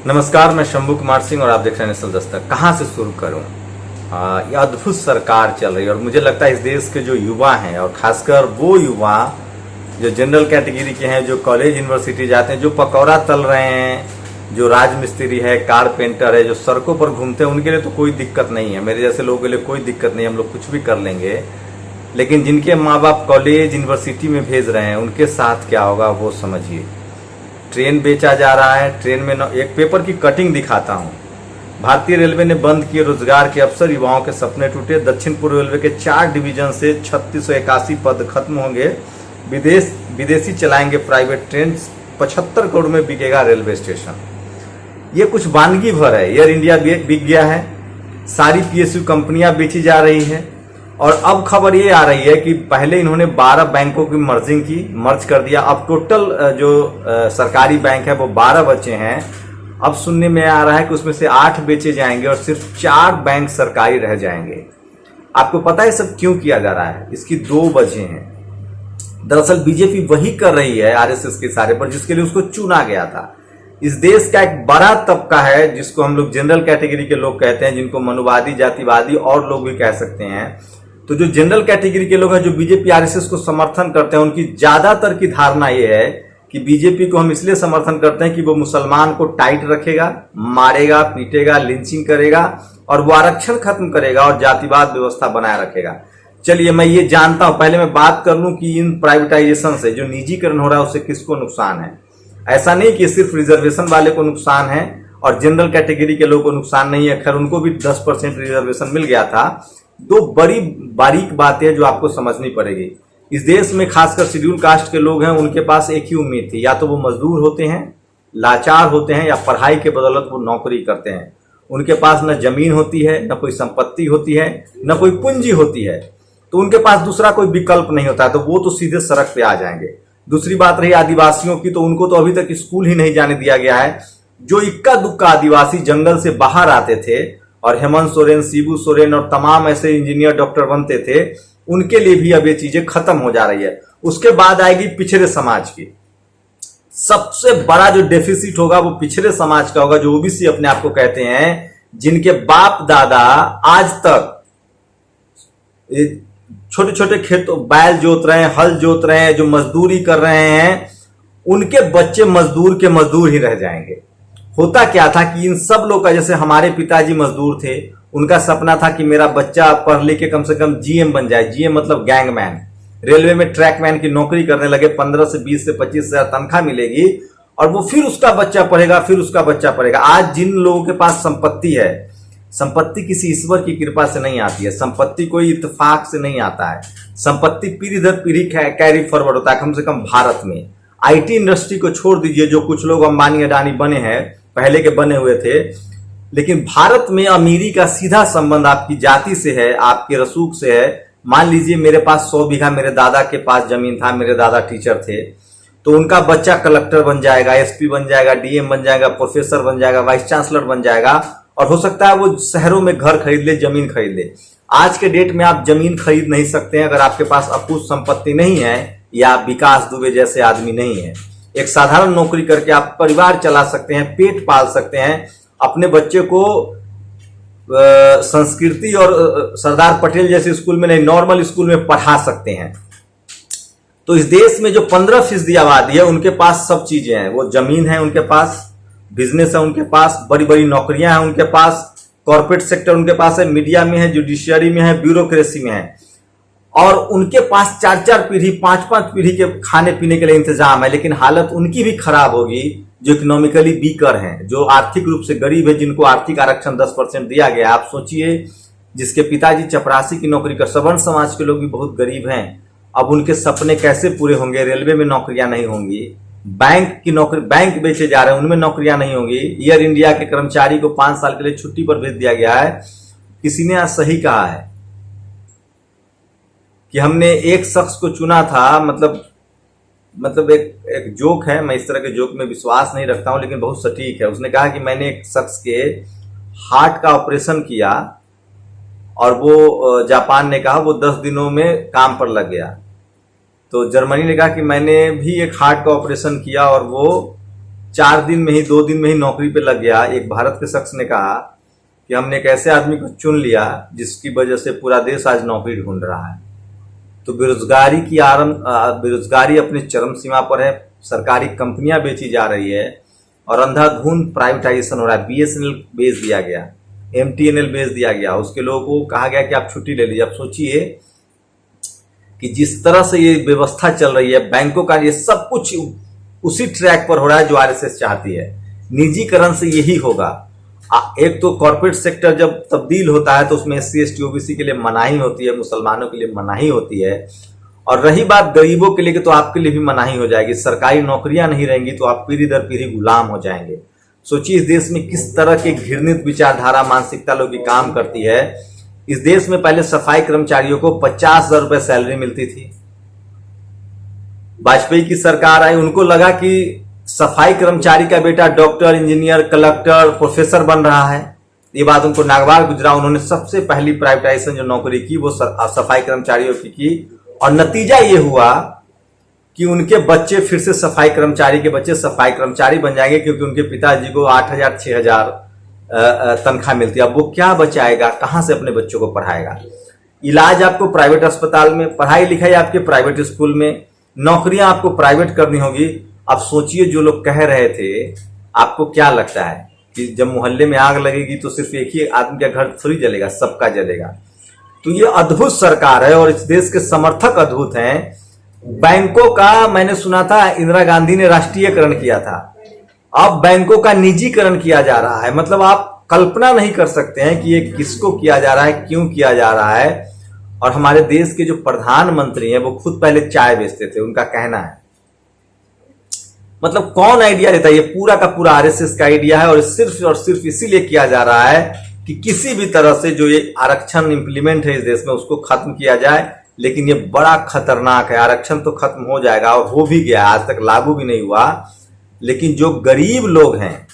नमस्कार, मैं शंभू कुमार सिंह और आप देख रहे हैं नेशनल दस्तक। कहाँ से शुरू करूं? ये अद्भुत सरकार चल रही है और मुझे लगता है इस देश के जो युवा हैं और खासकर वो युवा जो जनरल कैटेगरी के हैं, जो कॉलेज यूनिवर्सिटी जाते हैं, जो पकौड़ा तल रहे हैं, जो राजमिस्त्री है, कारपेंटर है, जो सड़कों पर घूमते हैं, उनके लिए तो कोई दिक्कत नहीं है। मेरे जैसे लोगों के लिए कोई दिक्कत नहीं है, हम लोग कुछ भी कर लेंगे। लेकिन जिनके माँ बाप कॉलेज यूनिवर्सिटी में भेज रहे हैं, उनके साथ क्या होगा वो समझिए। ट्रेन बेचा जा रहा है। ट्रेन में एक पेपर की कटिंग दिखाता हूँ। भारतीय रेलवे ने बंद किए रोजगार के अवसर, युवाओं के सपने टूटे। दक्षिण पूर्व रेलवे के 4 डिवीजन से 3681 पद खत्म होंगे। विदेशी चलाएंगे प्राइवेट ट्रेन। 75 करोड़ में बिकेगा रेलवे स्टेशन। ये कुछ वानगी भर है। एयर इंडिया बिक गया है। सारी पीएसयू कंपनियां बेची जा रही है। और अब खबर ये आ रही है कि पहले इन्होंने 12 बैंकों की मर्ज कर दिया। अब टोटल जो सरकारी बैंक है वो 12 बचे हैं। अब सुनने में आ रहा है कि उसमें से 8 बेचे जाएंगे और सिर्फ 4 बैंक सरकारी रह जाएंगे। आपको पता है सब क्यों किया जा रहा है? इसकी 2 वजह हैं। दरअसल बीजेपी वही कर रही है आरएसएस के इशारे पर जिसके लिए उसको चुना गया था। इस देश का एक बड़ा तबका है जिसको हम लोग जनरल कैटेगरी के लोग कहते हैं, जिनको मनुवादी, जातिवादी और लोग भी कह सकते हैं। तो जो जनरल कैटेगरी के लोग हैं, जो बीजेपी आरएसएस को समर्थन करते हैं, उनकी ज्यादातर की धारणा यह है कि बीजेपी को हम इसलिए समर्थन करते हैं कि वो मुसलमान को टाइट रखेगा, मारेगा, पीटेगा, लिंचिंग करेगा और वो आरक्षण खत्म करेगा और जातिवाद व्यवस्था बनाए रखेगा। चलिए, मैं ये जानता हूं, पहले मैं बात कर लूं कि इन प्राइवेटाइजेशन से जो निजीकरण हो रहा है उससे किसको नुकसान है। ऐसा नहीं कि सिर्फ रिजर्वेशन वाले को नुकसान है और जनरल कैटेगरी के लोगों को नुकसान नहीं है। खैर, उनको भी 10% रिजर्वेशन मिल गया था। 2 बड़ी बारीक बातें जो आपको समझनी पड़ेगी। इस देश में खासकर शेड्यूल कास्ट के लोग हैं, उनके पास एक ही उम्मीद थी, या तो वो मजदूर होते हैं, लाचार होते हैं, या पढ़ाई के बदौलत वो नौकरी करते हैं। उनके पास न जमीन होती है, न कोई संपत्ति होती है, न कोई पूंजी होती है, तो उनके पास दूसरा कोई विकल्प नहीं होता है, तो वो तो सीधे सड़क पे आ जाएंगे। दूसरी बात रही आदिवासियों की, तो उनको तो अभी तक स्कूल ही नहीं जाने दिया गया है। जो इक्का दुक्का आदिवासी जंगल से बाहर आते थे और हेमंत सोरेन, शिबू सोरेन और तमाम ऐसे इंजीनियर, डॉक्टर बनते थे, उनके लिए भी अब ये चीजें खत्म हो जा रही है। उसके बाद आएगी पिछड़े समाज की। सबसे बड़ा जो डेफिसिट होगा वो पिछड़े समाज का होगा, जो ओबीसी अपने आप को कहते हैं, जिनके बाप दादा आज तक छोटे छोटे खेतों बैल जोत रहे हैं, हल जोत रहे हैं, जो मजदूरी कर रहे हैं, उनके बच्चे मजदूर के मजदूर ही रह जाएंगे। होता क्या था कि इन सब लोग का, जैसे हमारे पिताजी मजदूर थे, उनका सपना था कि मेरा बच्चा पढ़ लिख के कम से कम जीएम बन जाए। जीएम मतलब गैंगमैन। रेलवे में ट्रैकमैन की नौकरी करने लगे। 15 से 20 से 25 हजार तनख्वाह मिलेगी और वो फिर उसका बच्चा पढ़ेगा, फिर उसका बच्चा पढ़ेगा। आज जिन लोगों के पास संपत्ति है, संपत्ति किसी ईश्वर की कृपा से नहीं आती है, संपत्ति कोई इत्तेफाक से नहीं आता है। संपत्ति पीढ़ी दर पीढ़ी कैरी फॉरवर्ड होता है। कम से कम भारत में आईटी इंडस्ट्री को छोड़ दीजिए, जो कुछ लोग अंबानी अडानी बने हैं, पहले के बने हुए थे, लेकिन भारत में अमीरी का सीधा संबंध आपकी जाति से है, आपके रसूख से है। मान लीजिए मेरे पास 100 बीघा मेरे दादा के पास जमीन था, मेरे दादा टीचर थे, तो उनका बच्चा कलेक्टर बन जाएगा, एसपी बन जाएगा, डीएम बन जाएगा, प्रोफेसर बन जाएगा, वाइस चांसलर बन जाएगा, और हो सकता है वो शहरों में घर खरीद ले, जमीन खरीद ले। आज के डेट में आप जमीन खरीद नहीं सकते हैं अगर आपके पास अपूर्ण संपत्ति नहीं है या विकास दुबे जैसे आदमी नहीं है। एक साधारण नौकरी करके आप परिवार चला सकते हैं, पेट पाल सकते हैं, अपने बच्चे को संस्कृति और सरदार पटेल जैसे स्कूल में नहीं, नॉर्मल स्कूल में पढ़ा सकते हैं। तो इस देश में जो 15% आबादी है, उनके पास सब चीजें हैं। वो जमीन है उनके पास, बिजनेस है उनके पास, बड़ी बड़ी नौकरियां हैं उनके पास, कॉर्पोरेट सेक्टर उनके पास है, मीडिया में है, जुडिशियरी में है, ब्यूरोक्रेसी में है, और उनके पास 4-4 पीढ़ी, 5-5 पीढ़ी के खाने पीने के लिए इंतजाम है। लेकिन हालत उनकी भी खराब होगी जो इकोनॉमिकली वीकर हैं, जो आर्थिक रूप से गरीब है, जिनको आर्थिक आरक्षण 10% दिया गया। आप सोचिए, जिसके पिताजी चपरासी की नौकरी कर, सवर्ण समाज के लोग भी बहुत गरीब हैं, अब उनके सपने कैसे पूरे होंगे? रेलवे में नौकरियां नहीं होंगी, बैंक की नौकरी, बैंक बेचे जा रहे हैं, उनमें नौकरियां नहीं होंगी। एयर इंडिया के कर्मचारी को 5 साल के लिए छुट्टी पर भेज दिया गया है। किसी ने आज सही कहा है कि हमने एक शख्स को चुना था, मतलब एक जोक है, मैं इस तरह के जोक में विश्वास नहीं रखता हूं, लेकिन बहुत सटीक है। उसने कहा कि मैंने एक शख्स के हार्ट का ऑपरेशन किया और वो, जापान ने कहा, वो 10 दिनों में काम पर लग गया। तो जर्मनी ने कहा कि मैंने भी एक हार्ट का ऑपरेशन किया और वो 4 दिन में ही 2 दिन में ही नौकरी पे लग गया। एक भारत के शख्स ने कहा कि हमने एक ऐसे आदमी को चुन लिया जिसकी वजह से पूरा देश आज नौकरी ढूंढ रहा है। तो बेरोजगारी अपनी चरम सीमा पर है। सरकारी कंपनियां बेची जा रही है और अंधाधुंध प्राइवेटाइजेशन हो रहा है। बीएसएनएल बेच दिया गया, एमटीएनएल बेच दिया गया, उसके लोगों को कहा गया कि आप छुट्टी ले लीजिए। आप सोचिए कि जिस तरह से ये व्यवस्था चल रही है, बैंकों का ये सब कुछ उसी ट्रैक पर हो रहा है जो आरएसएस चाहती है। निजीकरण से यही होगा। एक तो कॉर्पोरेट सेक्टर जब तब्दील होता है तो उसमें एससी एसटी ओबीसी के लिए मनाही होती है, मुसलमानों के लिए मनाही होती है, और रही बात गरीबों के लिए तो आपके लिए भी मनाही हो जाएगी। सरकारी नौकरियां नहीं रहेंगी तो आप पीढ़ी दर पीढ़ी गुलाम हो जाएंगे। सोचिए इस देश में किस तरह की घृणित विचारधारा मानसिकता लोगों की काम करती है। इस देश में पहले सफाई कर्मचारियों को 50,000 रुपए सैलरी मिलती थी। वाजपेयी की सरकार आई, उनको लगा कि सफाई कर्मचारी का बेटा डॉक्टर, इंजीनियर, कलेक्टर, प्रोफेसर बन रहा है। ये बात उनको नागवार गुजरा। उन्होंने सबसे पहली प्राइवेटाइजेशन जो नौकरी की वो सफाई कर्मचारियों की और नतीजा ये हुआ कि उनके बच्चे फिर से सफाई कर्मचारी के बच्चे सफाई कर्मचारी बन जाएंगे, क्योंकि उनके पिताजी को 8,000 6,000 तनख्वाह मिलती है। अब वो क्या बचाएगा, कहां से अपने बच्चों को पढ़ाएगा? इलाज आपको प्राइवेट अस्पताल में, पढ़ाई लिखाई आपके प्राइवेट स्कूल में, नौकरियां आपको प्राइवेट करनी होगी। अब सोचिए जो लोग कह रहे थे, आपको क्या लगता है कि जब मोहल्ले में आग लगेगी तो सिर्फ एक ही आदमी का घर थोड़ी जलेगा, सबका जलेगा? तो ये अद्भुत सरकार है और इस देश के समर्थक अद्भुत हैं। बैंकों का मैंने सुना था इंदिरा गांधी ने राष्ट्रीयकरण किया था, अब बैंकों का निजीकरण किया जा रहा है। मतलब आप कल्पना नहीं कर सकते हैं कि ये किसको किया जा रहा है, क्यों किया जा रहा है। और हमारे देश के जो प्रधानमंत्री हैं वो खुद पहले चाय बेचते थे, उनका कहना है। मतलब कौन आइडिया देता है? ये पूरा का पूरा आरएसएस का आइडिया है और सिर्फ इसीलिए किया जा रहा है कि किसी भी तरह से जो ये आरक्षण इंप्लीमेंट है इस देश में उसको खत्म किया जाए। लेकिन ये बड़ा खतरनाक है। आरक्षण तो खत्म हो जाएगा और हो भी गया, आज तक लागू भी नहीं हुआ। लेकिन जो गरीब लोग हैं,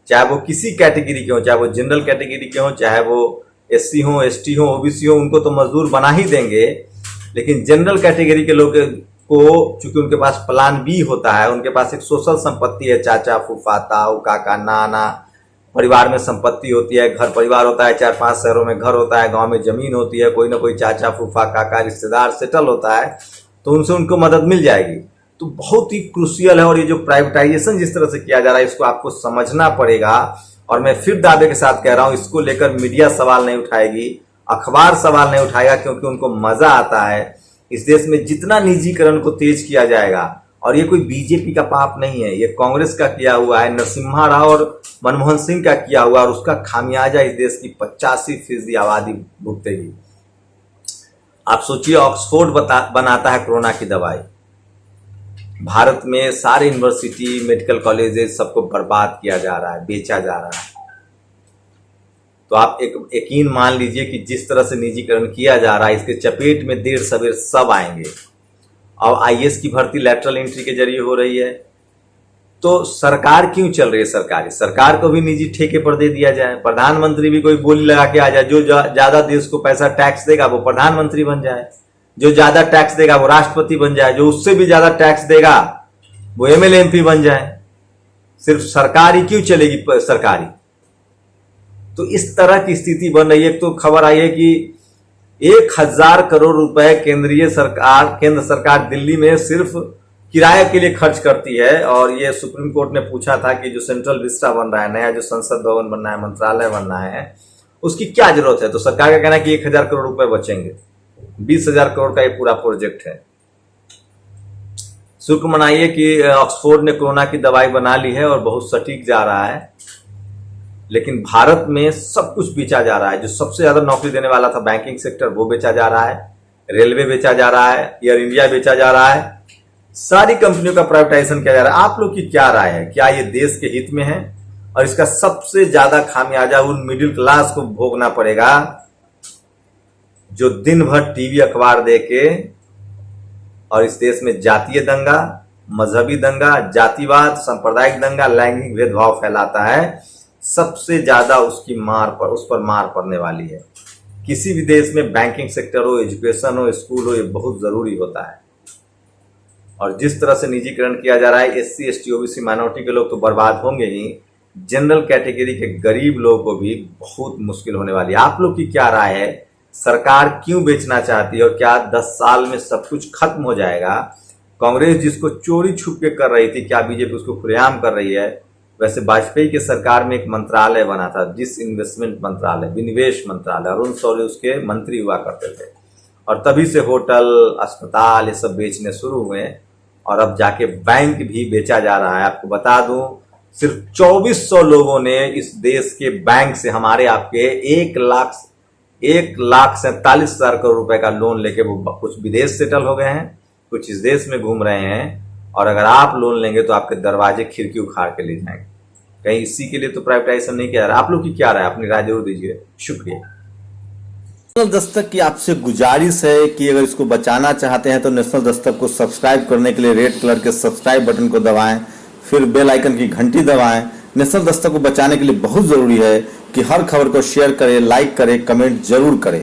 चाहे वो किसी कैटेगरी के हो, चाहे वो जनरल कैटेगरी के हो, चाहे वो एससी हो, एसटी हो, ओबीसी हो, उनको तो मजदूर बना ही देंगे। लेकिन जनरल कैटेगरी के लोग को चूंकि उनके पास प्लान बी होता है, उनके पास एक सोशल संपत्ति है, चाचा फूफा ताऊ काका नाना, परिवार में संपत्ति होती है, घर परिवार होता है, 4-5 शहरों में घर होता है, गांव में जमीन होती है, कोई ना कोई चाचा फूफा काका रिश्तेदार सेटल होता है, तो उनसे उनको मदद मिल जाएगी। तो बहुत ही क्रूशियल है। और ये जो प्राइवेटाइजेशन जिस तरह से किया जा रहा है इसको आपको समझना पड़ेगा। और मैं फिर दावे के साथ कह रहा हूं, इसको लेकर मीडिया सवाल नहीं उठाएगी, अखबार सवाल नहीं उठाएगा, क्योंकि उनको मजा आता है। इस देश में जितना निजीकरण को तेज किया जाएगा, और ये कोई बीजेपी का पाप नहीं है, ये कांग्रेस का किया हुआ है, नरसिम्हा राव और मनमोहन सिंह का किया हुआ, और उसका खामियाजा इस देश की 85% आबादी भुगतेगी। आप सोचिए, ऑक्सफोर्ड बनाता है कोरोना की दवाई, भारत में सारे यूनिवर्सिटी, मेडिकल कॉलेजेस सबको बर्बाद किया जा रहा है, बेचा जा रहा है। तो आप यकीन मान लीजिए कि जिस तरह से निजीकरण किया जा रहा है, इसके चपेट में देर सवेर सब आएंगे। और आईएएस की भर्ती लैटरल एंट्री के जरिए हो रही है। तो सरकार क्यों चल रही है सरकारी? सरकार को भी निजी ठेके पर दे दिया जाए, प्रधानमंत्री भी कोई बोली लगा के आ जाए, जो ज्यादा देश को पैसा टैक्स देगा वो प्रधानमंत्री बन जाए, जो ज्यादा टैक्स देगा वो राष्ट्रपति बन जाए, जो उससे भी ज्यादा टैक्स देगा वो एमएलए एमपी बन जाए। सिर्फ सरकार ही क्यों चलेगी सरकारी? तो इस तरह की स्थिति बन रही है। तो खबर आई है कि 1,000 करोड़ रुपए केंद्र सरकार दिल्ली में सिर्फ किराए के लिए खर्च करती है। और ये सुप्रीम कोर्ट ने पूछा था कि जो सेंट्रल विस्टा बन रहा है, नया जो संसद भवन बनना है, मंत्रालय बनना है, उसकी क्या जरूरत है? तो सरकार का कहना है कि 1,000 करोड़ रुपए बचेंगे। 20,000 करोड़ का ये पूरा प्रोजेक्ट है। शुक्र मनाइए कि ऑक्सफोर्ड ने कोरोना की दवाई बना ली है और बहुत सटीक जा रहा है। लेकिन भारत में सब कुछ बेचा जा रहा है। जो सबसे ज्यादा नौकरी देने वाला था बैंकिंग सेक्टर, वो बेचा जा रहा है, रेलवे बेचा जा रहा है, एयर इंडिया बेचा जा रहा है, सारी कंपनियों का प्राइवेटाइजेशन किया जा रहा है। आप लोग की क्या राय है? क्या ये देश के हित में है? और इसका सबसे ज्यादा खामियाजा उन मिडिल क्लास को भोगना पड़ेगा जो दिन भर टीवी अखबार देके और इस देश में जातीय दंगा, मजहबी दंगा, जातिवाद, सांप्रदायिक दंगा, लैंगिक भेदभाव फैलाता है। सबसे ज्यादा उस पर मार पड़ने वाली है। किसी भी देश में बैंकिंग सेक्टर हो, एजुकेशन हो, स्कूल हो, ये बहुत जरूरी होता है। और जिस तरह से निजीकरण किया जा रहा है, SC ST OBC माइनॉरिटी के लोग तो बर्बाद होंगे ही, जनरल कैटेगरी के गरीब लोगों को भी बहुत मुश्किल होने वाली है। आप लोग की क्या राय है? सरकार क्यों बेचना चाहती है और क्या 10 साल में सब कुछ खत्म हो जाएगा? कांग्रेस जिसको चोरी छुप के कर रही थी, क्या बीजेपी उसको खुलेआम कर रही है? वैसे वाजपेयी के सरकार में एक मंत्रालय बना था, डिसइन्वेस्टमेंट मंत्रालय, विनिवेश मंत्रालय, अरुण शौरी उसके मंत्री हुआ करते थे, और तभी से होटल, अस्पताल ये सब बेचने शुरू हुए, और अब जाके बैंक भी बेचा जा रहा है। आपको बता दूं, सिर्फ 2400 लोगों ने इस देश के बैंक से हमारे आपके 1,47,000 करोड़ रुपए का लोन लेके वो कुछ विदेश सेटल हो गए हैं, कुछ इस देश में घूम रहे हैं, और अगर आप लोन लेंगे तो आपके दरवाजे खिड़की उखाड़ के ले जाएंगे। कहीं इसी के लिए तो प्राइवेटाइजेशन नहीं किया जा रहा। आप लोग की क्या राय है? अपनी राय जरूर दीजिए। शुक्रिया। नेशनल दस्तक की आपसे गुजारिश है कि अगर इसको बचाना चाहते हैं तो नेशनल दस्तक को सब्सक्राइब करने के लिए रेड कलर के सब्सक्राइब बटन को दबाएं, फिर बेल आइकन की घंटी दबाएं। नेशनल दस्तक को बचाने के लिए बहुत जरूरी है कि हर खबर को शेयर करें, लाइक करें, कमेंट जरूर करें।